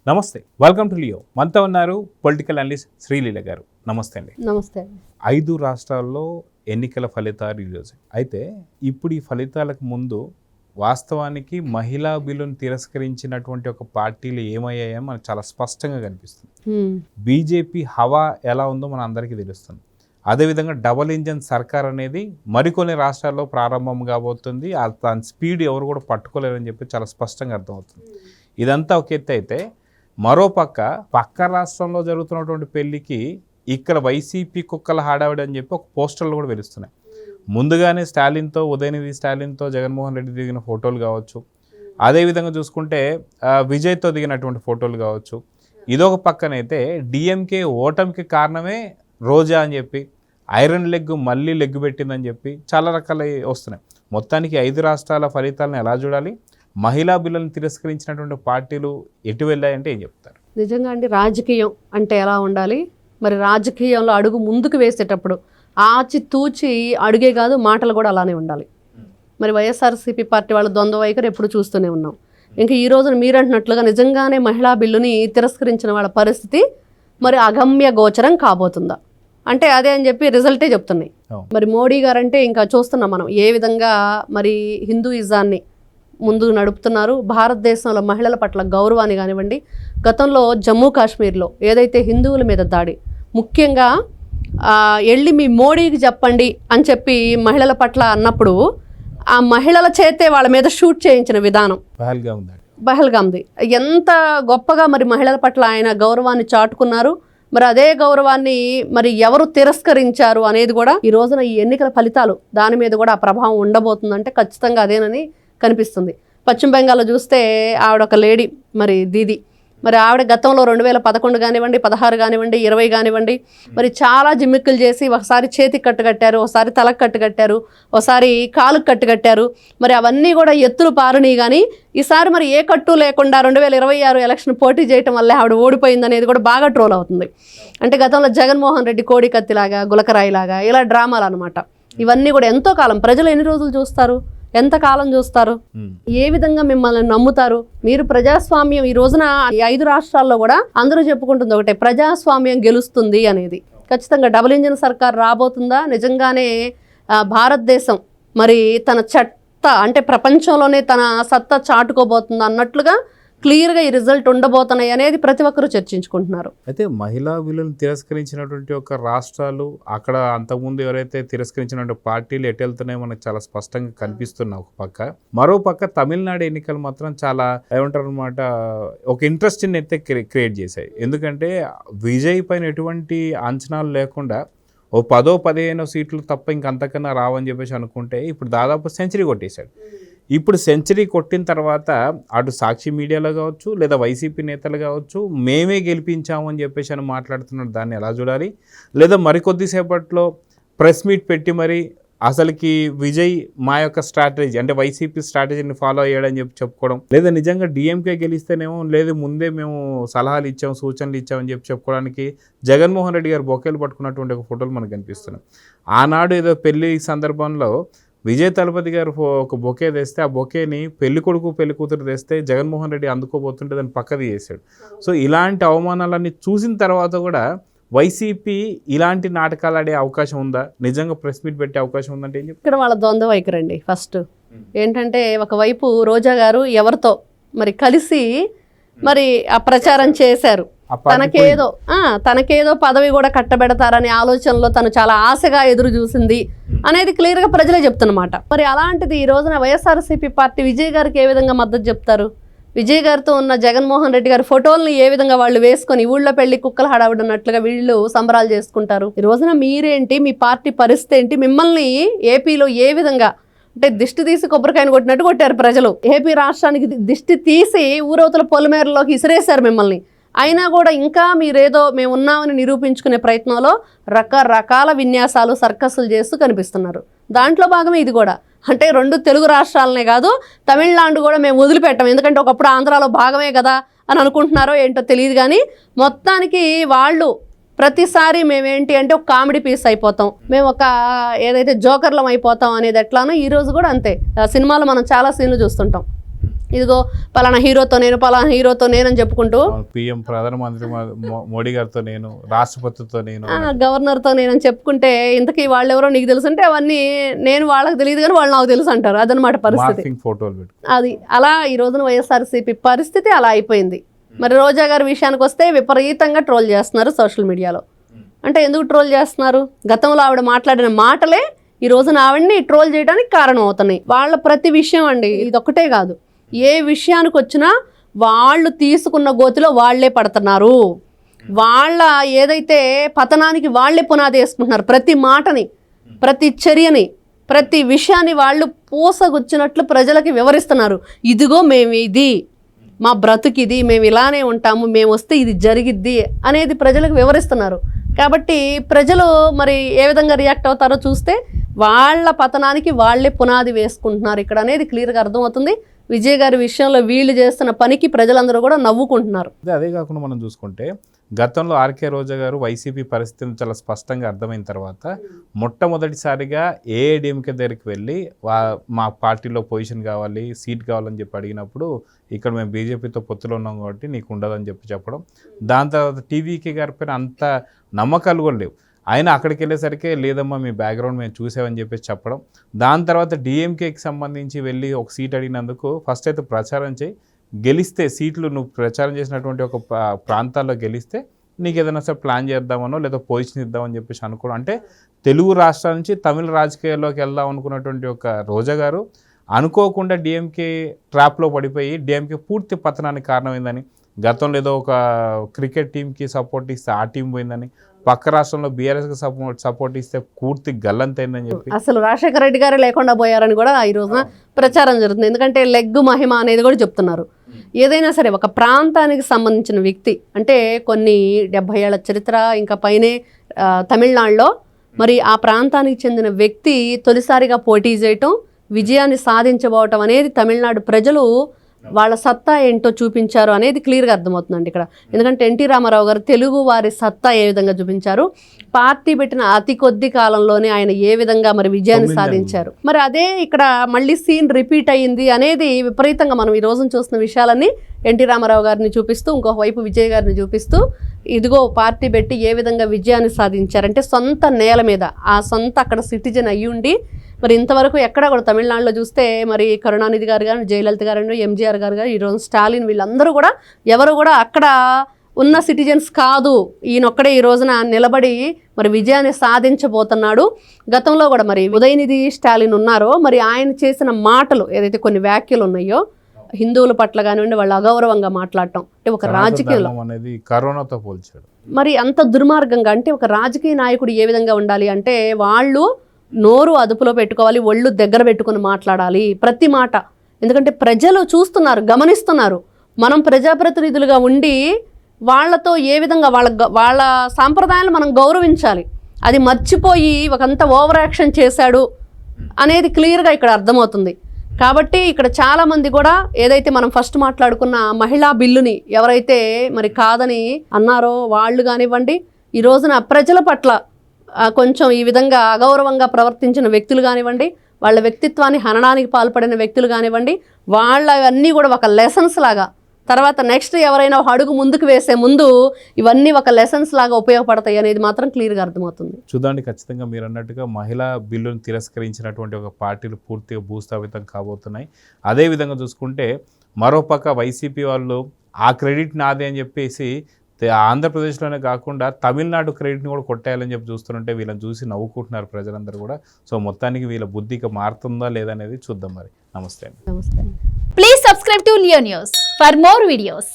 నమస్తే, welcome to Leo. మనతో ఉన్నారు పొలిటికల్ అనలిస్ట్ శ్రీలీల గారు. నమస్తే అండి. నమస్తే. 5 రాష్ట్రాల్లో ఎన్నికల ఫలితాలు ఈరోజు. అయితే ఇప్పుడు ఈ ఫలితాలకు ముందు వాస్తవానికి మహిళా బిల్లును తిరస్కరించినటువంటి ఒక పార్టీలు ఏమయ్యాయో మనకు చాలా స్పష్టంగా కనిపిస్తుంది. బీజేపీ హవా ఎలా ఉందో మన అందరికీ తెలుస్తుంది. అదేవిధంగా డబుల్ ఇంజన్ సర్కార్ అనేది మరికొన్ని రాష్ట్రాల్లో ప్రారంభం కాబోతుంది. దాని స్పీడ్ ఎవరు కూడా పట్టుకోలేరని చెప్పి చాలా స్పష్టంగా అర్థమవుతుంది. ఇదంతా ఒక ఎత్తు అయితే, మరోపక్క పక్క రాష్ట్రంలో జరుగుతున్నటువంటి పెళ్లికి ఇక్కడ వైసీపీ కుక్కల హడావిడి అని చెప్పి ఒక పోస్టర్లు కూడా వెలుస్తున్నాయి. ముందుగానే స్టాలిన్తో, ఉదయనిధి స్టాలిన్తో జగన్మోహన్ రెడ్డి దిగిన ఫోటోలు కావచ్చు, అదేవిధంగా చూసుకుంటే విజయ్తో దిగినటువంటి ఫోటోలు కావచ్చు. ఇదొక పక్కనైతే డిఎంకే ఓటమికి కారణమే రోజా అని చెప్పి, ఐరన్ లెగ్ మళ్ళీ లెగ్ పెట్టిందని చెప్పి చాలా రకాల వస్తున్నాయి. మొత్తానికి 5 రాష్ట్రాల ఫలితాలను ఎలా చూడాలి, మహిళా బిల్లులను తిరస్కరించినటువంటి పార్టీలు ఎటు వెళ్ళాయంటే ఏం చెప్తారు? నిజంగా అండి, రాజకీయం అంటే ఎలా ఉండాలి? మరి రాజకీయంలో అడుగు ముందుకు వేసేటప్పుడు ఆచితూచి అడుగే కాదు, మాటలు కూడా అలానే ఉండాలి. మరి వైఎస్ఆర్సీపీ పార్టీ వాళ్ళ ద్వంద్వ వైఖరి ఎప్పుడు చూస్తూనే ఉన్నాం. ఇంకా ఈ రోజున మీరంటున్నట్లుగా నిజంగానే మహిళా బిల్లుని తిరస్కరించిన వాళ్ళ పరిస్థితి మరి అగమ్య గోచరం కాబోతుందా అంటే అదే అని చెప్పి రిజల్టే చెప్తున్నాయి. మరి మోడీ గారంటే ఇంకా చూస్తున్నాం మనం ఏ విధంగా మరి హిందూయిజాన్ని ముందుకు నడుపుతున్నారు. భారతదేశంలో మహిళల పట్ల గౌరవాన్ని కానివ్వండి, గతంలో జమ్మూ కాశ్మీర్లో ఏదైతే హిందువుల మీద దాడి, ముఖ్యంగా వెళ్ళి మీ మోడీకి చెప్పండి అని చెప్పి మహిళల పట్ల అన్నప్పుడు ఆ మహిళల చేతే వాళ్ళ మీద షూట్ చేయించిన విధానం పహల్గామ్ది ఎంత గొప్పగా మరి మహిళల పట్ల ఆయన గౌరవాన్ని చాటుకున్నారు. మరి అదే గౌరవాన్ని మరి ఎవరు తిరస్కరించారు అనేది కూడా ఈ రోజున ఈ ఎన్నికల ఫలితాలు దాని మీద కూడా ఆ ప్రభావం ఉండబోతుందంటే ఖచ్చితంగా అదేనని కనిపిస్తుంది. పశ్చిమ బెంగాల్లో చూస్తే ఆవిడ ఒక లేడీ, మరి దీది, మరి ఆవిడ గతంలో 2011 కానివ్వండి, 16 కానివ్వండి, 20 కానివ్వండి, మరి చాలా జిమ్మిక్కులు చేసి ఒకసారి చేతికి కట్టుకట్టారు, ఒకసారి తలకు కట్టుకట్టారు, ఒకసారి కాలుకు కట్టుకట్టారు. మరి అవన్నీ కూడా ఎత్తులు పారుని. కానీ ఈసారి మరి ఏ కట్టు లేకుండా 2026 ఎలక్షన్ పోటీ చేయటం వల్లే ఆవిడ ఓడిపోయింది అనేది కూడా బాగా ట్రోల్ అవుతుంది. అంటే గతంలో జగన్మోహన్ రెడ్డి కోడి కత్తిలాగా, గులకరాయిలాగా ఇలా డ్రామాలు అనమాట. ఇవన్నీ కూడా ఎంతో కాలం ప్రజలు ఎన్ని రోజులు చూస్తారు, ఎంతకాలం చూస్తారు, ఏ విధంగా మిమ్మల్ని నమ్ముతారు? మీరు ప్రజాస్వామ్యం ఈ రోజున 5 రాష్ట్రాల్లో కూడా అందరూ చెప్పుకుంటుంది ఒకటే, ప్రజాస్వామ్యం గెలుస్తుంది అనేది. ఖచ్చితంగా డబుల్ ఇంజిన్ సర్కార్ రాబోతుందా? నిజంగానే భారతదేశం మరి తన అంటే ప్రపంచంలోనే తన సత్తా చాటుకోబోతుందా అన్నట్లుగా క్లియర్గా ఈ రిజల్ట్ ఉండబోతున్నాయి అనేది ప్రతి ఒక్కరూ చర్చించుకుంటున్నారు. అయితే మహిళా బిల్లును తిరస్కరించినటువంటి ఒక రాష్ట్రాలు, అక్కడ అంతకుముందు ఎవరైతే తిరస్కరించినటువంటి పార్టీలు ఎటు వెళ్తున్నాయో మనకు చాలా స్పష్టంగా కనిపిస్తున్నాయి ఒక పక్క. మరో పక్క తమిళనాడు ఎన్నికలు మాత్రం చాలా ఏమంటారు అనమాట, ఒక ఇంట్రెస్ట్ని అయితే క్రియేట్ చేశాయి. ఎందుకంటే విజయ్ పైన ఎటువంటి అంచనాలు లేకుండా ఓ 10-15 సీట్లు తప్ప ఇంకంతకన్నా రావని చెప్పేసి అనుకుంటే ఇప్పుడు దాదాపు సెంచరీ కొట్టేశాడు. ఇప్పుడు సెంచరీ కొట్టిన తర్వాత అటు సాక్షి మీడియాలో కావచ్చు, లేదా వైసీపీ నేతలు కావచ్చు, మేమే గెలిపించాము అని చెప్పేసి అని మాట్లాడుతున్నారు. దాన్ని ఎలా చూడాలి? లేదా మరికొద్దిసేపట్లో ప్రెస్ మీట్ పెట్టి మరి అసలుకి విజయ్ మా యొక్క స్ట్రాటజీ అంటే వైసీపీ స్ట్రాటజీని ఫాలో అయ్యాడని చెప్పి చెప్పుకోవడం, లేదా నిజంగా డిఎంకే గెలిస్తేనేమో లేదు ముందే మేము సలహాలు ఇచ్చాం, సూచనలు ఇచ్చామని చెప్పి చెప్పుకోవడానికి జగన్మోహన్ రెడ్డి గారు బొకేలు పట్టుకున్నటువంటి ఒక ఫోటోలు మనకు కనిపిస్తున్నాయి. ఆనాడు ఏదో పెళ్లి సందర్భంలో విజయ్ తలపతి గారు ఒక బొకే తెస్తే ఆ బొకేని పెళ్లి కొడుకు పెళ్లి కూతురు తెస్తే జగన్మోహన్ రెడ్డి అందుకోబోతుంటే దాన్ని పక్కది చేశాడు. సో ఇలాంటి అవమానాలన్నీ చూసిన తర్వాత కూడా వైసీపీ ఇలాంటి నాటకాలు ఆడే అవకాశం ఉందా? నిజంగా ప్రెస్ మీట్ పెట్టే అవకాశం ఉందంటే ఏం చెప్తారు? ఇక్కడ వాళ్ళ ద్వంద్వ వైఖరండి. ఫస్ట్ ఏంటంటే ఒకవైపు రోజా గారు ఎవరితో మరి కలిసి మరి ఆ ప్రచారం చేశారు, తనకేదో పదవి కూడా కట్టబెడతారనే ఆలోచనలో తను చాలా ఆశగా ఎదురు చూసింది అనేది క్లియర్గా ప్రజలే చెప్తున్నమాట. మరి అలాంటిది ఈ రోజున వైఎస్ఆర్సీపీ పార్టీ విజయ్ గారికి ఏ విధంగా మద్దతు చెప్తారు? విజయ్ గారితో ఉన్న జగన్మోహన్ రెడ్డి గారి ఫోటోల్ని ఏ విధంగా వాళ్ళు వేసుకొని ఊళ్ళో పెళ్లి కుక్కలు హడావిడన్నట్లుగా వీళ్ళు సంబరాలు చేసుకుంటారు? ఈ రోజున మీరేంటి, మీ పార్టీ పరిస్థితి ఏంటి? మిమ్మల్ని ఏపీలో ఏ విధంగా అంటే దిష్టి తీసి కొబ్బరికాయను కొట్టినట్టు కొట్టారు ప్రజలు. ఏపీ రాష్ట్రానికి దిష్టి తీసి ఊరవతల పొలిమేరలోకి ఇసిరేశారు మిమ్మల్ని. అయినా కూడా ఇంకా మీరేదో మేము ఉన్నామని నిరూపించుకునే ప్రయత్నంలో రకరకాల విన్యాసాలు, సర్కస్లు చేస్తూ కనిపిస్తున్నారు. దాంట్లో భాగమే ఇది కూడా. అంటే 2 తెలుగు రాష్ట్రాలనే కాదు, తమిళనాడు కూడా మేము వదిలిపెట్టాం, ఎందుకంటే ఒకప్పుడు ఆంధ్రాలో భాగమే కదా అని అనుకుంటున్నారో ఏంటో తెలియదు. కానీ మొత్తానికి వాళ్ళు ప్రతిసారి మేమేంటి అంటే ఒక కామెడీ పీస్ అయిపోతాం, మేము ఒక ఏదైతే జోకర్లం అయిపోతాం అనేది ఎట్లానో ఈరోజు కూడా అంతే. సినిమాలో మనం చాలా సీన్లు చూస్తుంటాం. ఇదిగో పలానా హీరోతో నేను అని చెప్పుకుంటూ పిఎం ప్రధానమంత్రి మోడీ గారితో నేను, రాష్ట్రపతితో నేను, గవర్నర్తో నేనని చెప్పుకుంటే ఇంతకీ వాళ్ళు ఎవరో నీకు తెలుసు అంటే అవన్నీ నేను వాళ్ళకి తెలియదు కానీ వాళ్ళు నాకు తెలుసు అంటారు. అదనమాట పరిస్థితి. ఫోటోలు పెట్టి అది అలా ఈ రోజున వైఎస్ఆర్సీపీ పరిస్థితి అలా అయిపోయింది. మరి రోజా గారి విషయానికి వస్తే విపరీతంగా ట్రోల్ చేస్తున్నారు సోషల్ మీడియాలో. అంటే ఎందుకు ట్రోల్ చేస్తున్నారు? గతంలో ఆవిడ మాట్లాడిన మాటలే ఈ రోజున ఆవిడని ట్రోల్ చేయడానికి కారణం అవుతున్నాయి. వాళ్ళ ప్రతి విషయం అండి, ఇదొక్కటే కాదు, ఏ విషయానికి వచ్చినా వాళ్ళు తీసుకున్న గోతిలో వాళ్లే పడుతున్నారు. వాళ్ళ ఏదైతే పతనానికి వాళ్లే పునాది వేసుకుంటున్నారు. ప్రతి మాటని, ప్రతి చర్యని, ప్రతి విషయాన్ని వాళ్ళు పూసగుచ్చినట్లు ప్రజలకి వివరిస్తున్నారు. ఇదిగో మేము ఇది, మా బ్రతుకిది, మేము ఇలానే ఉంటాము, మేము వస్తే ఇది జరిగిద్ది అనేది ప్రజలకు వివరిస్తున్నారు. కాబట్టి ప్రజలు మరి ఏ విధంగా రియాక్ట్ అవుతారో చూస్తే వాళ్ళ పతనానికి వాళ్లే పునాది వేసుకుంటున్నారు ఇక్కడ అనేది క్లియర్గా అర్థమవుతుంది. విజయ్ గారి విషయంలో వీళ్ళు చేస్తున్న పనికి ప్రజలందరూ కూడా నవ్వుకుంటున్నారు. అదే కాకుండా మనం చూసుకుంటే గతంలో ఆర్కే రోజా గారు వైసీపీ పరిస్థితిని చాలా స్పష్టంగా అర్థమైన తర్వాత మొట్టమొదటిసారిగా ఏఐడిఎంకే దగ్గరికి వెళ్ళి మా పార్టీలో పొజిషన్ కావాలి, సీట్ కావాలని చెప్పి అడిగినప్పుడు ఇక్కడ మేము బీజేపీతో పొత్తులో ఉన్నాం కాబట్టి నీకు ఉండదని చెప్పడం. దాని తర్వాత టీవీకే గారి పైన అంత నమ్మకాలు కూడా లేవు. ఆయన అక్కడికి వెళ్ళేసరికి లేదమ్మా మీ బ్యాక్గ్రౌండ్ మేము చూసామని చెప్పేసి చెప్పడం. దాని తర్వాత డిఎంకేకి సంబంధించి వెళ్ళి ఒక సీట్ అడిగినందుకు ఫస్ట్ అయితే ప్రచారం చేయి, గెలిస్తే సీట్లు నువ్వు ప్రచారం చేసినటువంటి ఒక ప్రాంతాల్లో గెలిస్తే నీకు ఏదైనా సరే ప్లాన్ చేద్దామనో లేదా పొజిషన్ ఇద్దామని చెప్పేసి అనుకోవడం. అంటే తెలుగు రాష్ట్రాల నుంచి తమిళ రాజకీయాల్లోకి వెళ్దాం అనుకున్నటువంటి ఒక రోజా గారు అనుకోకుండా డిఎంకే ట్రాప్లో పడిపోయి డిఎంకే పూర్తి పతనానికి కారణమైందని, గతంలో ఏదో ఒక క్రికెట్ టీంకి సపోర్ట్ ఇస్తే ఆ టీం పోయిందని, పక్క రాష్ట్రంలో బీఆర్ఎస్కి సపోర్ట్ ఇస్తే పూర్తి గల్లంతైందని చెప్పి అసలు రాజశేఖర రెడ్డి గారే లేకుండా పోయారని కూడా ఈ రోజున ప్రచారం జరుగుతుంది. ఎందుకంటే లెగ్గు మహిమ అనేది కూడా చెప్తున్నారు. ఏదైనా సరే ఒక ప్రాంతానికి సంబంధించిన వ్యక్తి అంటే కొన్ని 70 ఏళ్ల చరిత్ర ఇంకా పైనే తమిళనాడులో మరి ఆ ప్రాంతానికి చెందిన వ్యక్తి తొలిసారిగా పోటీ చేయటం, విజయాన్ని సాధించబోవటం అనేది తమిళనాడు ప్రజలు వాళ్ళ సత్తా ఏంటో చూపించారు అనేది క్లియర్గా అర్థమవుతుందండి ఇక్కడ. ఎందుకంటే ఎన్టీ రామారావు గారు తెలుగు వారి సత్తా ఏ విధంగా చూపించారు, పార్టీ పెట్టిన అతి కొద్ది కాలంలోనే ఆయన ఏ విధంగా మరి విజయాన్ని సాధించారు. మరి అదే ఇక్కడ మళ్ళీ సీన్ రిపీట్ అయ్యింది అనేది విపరీతంగా మనం ఈ రోజున చూస్తున్న విషయాలన్నీ ఎన్టీ రామారావు గారిని చూపిస్తూ ఇంకొక వైపు విజయ్ గారిని చూపిస్తూ ఇదిగో పార్టీ పెట్టి ఏ విధంగా విజయాన్ని సాధించారంటే సొంత నేల మీద ఆ సొంత అక్కడ సిటిజన్ అయ్యుండి మరి ఇంతవరకు ఎక్కడ కూడా తమిళనాడులో చూస్తే మరి కరుణానిధి గారు కానీ, జయలలిత గారు, ఎంజీఆర్ గారు కానీ, ఈరోజు స్టాలిన్ వీళ్ళందరూ కూడా ఎవరు కూడా అక్కడ ఉన్న సిటిజన్స్ కాదు. ఈయనొక్కడే ఈ రోజున నిలబడి మరి విజయాన్ని సాధించబోతున్నాడు. గతంలో కూడా మరి ఉదయనిధి స్టాలిన్ ఉన్నారో మరి ఆయన చేసిన మాటలు ఏదైతే కొన్ని వ్యాఖ్యలు ఉన్నాయో హిందువుల పట్ల కానివ్వండి వాళ్ళు అగౌరవంగా మాట్లాడటం అంటే ఒక రాజకీయంలో అనేది కరోనాతో పోల్చాడు. మరి అంత దుర్మార్గంగా అంటే ఒక రాజకీయ నాయకుడు ఏ విధంగా ఉండాలి అంటే వాళ్ళు నోరు అదుపులో పెట్టుకోవాలి, ఒళ్ళు దగ్గర పెట్టుకుని మాట్లాడాలి ప్రతి మాట. ఎందుకంటే ప్రజలు చూస్తున్నారు, గమనిస్తున్నారు. మనం ప్రజాప్రతినిధులుగా ఉండి వాళ్ళతో ఏ విధంగా వాళ్ళ సాంప్రదాయాలు మనం గౌరవించాలి. అది మర్చిపోయి ఒకంత ఓవర్ యాక్షన్ చేశాడు అనేది క్లియర్గా ఇక్కడ అర్థమవుతుంది. కాబట్టి ఇక్కడ చాలామంది కూడా ఏదైతే మనం ఫస్ట్ మాట్లాడుకున్న మహిళా బిల్లుని ఎవరైతే మరి కాదని అన్నారో వాళ్ళు కానివ్వండి, ఈ రోజున ప్రజల పట్ల కొంచెం ఈ విధంగా అగౌరవంగా ప్రవర్తించిన వ్యక్తులు కానివ్వండి, వాళ్ళ వ్యక్తిత్వాన్ని హననానికి పాల్పడిన వ్యక్తులు కానివ్వండి, వాళ్ళవన్నీ కూడా ఒక లెసన్స్ లాగా తర్వాత నెక్స్ట్ ఎవరైనా ఒక అడుగు ముందుకు వేసే ముందు ఇవన్నీ ఒక లెసన్స్ లాగా ఉపయోగపడతాయి అనేది మాత్రం క్లియర్గా అర్థమవుతుంది. చూడండి, ఖచ్చితంగా మీరు అన్నట్టుగా మహిళా బిల్లును తిరస్కరించినటువంటి ఒక పార్టీలు పూర్తిగా భూస్థాపితం కాబోతున్నాయి. అదేవిధంగా చూసుకుంటే మరోపక్క వైసీపీ వాళ్ళు ఆ క్రెడిట్ నాదే అని చెప్పేసి ఆంధ్రప్రదేశ్లోనే కాకుండా తమిళనాడు క్రెడిట్ని కూడా కొట్టేయాలని చెప్పి చూస్తుంటే వీళ్ళని చూసి నవ్వుకుంటున్నారు ప్రజలందరూ కూడా. సో మొత్తానికి వీళ్ళ బుద్ధికి మారుతుందా లేదనేది చూద్దాం. మరి నమస్తే. నమస్తే. Please subscribe to Leo news for more videos.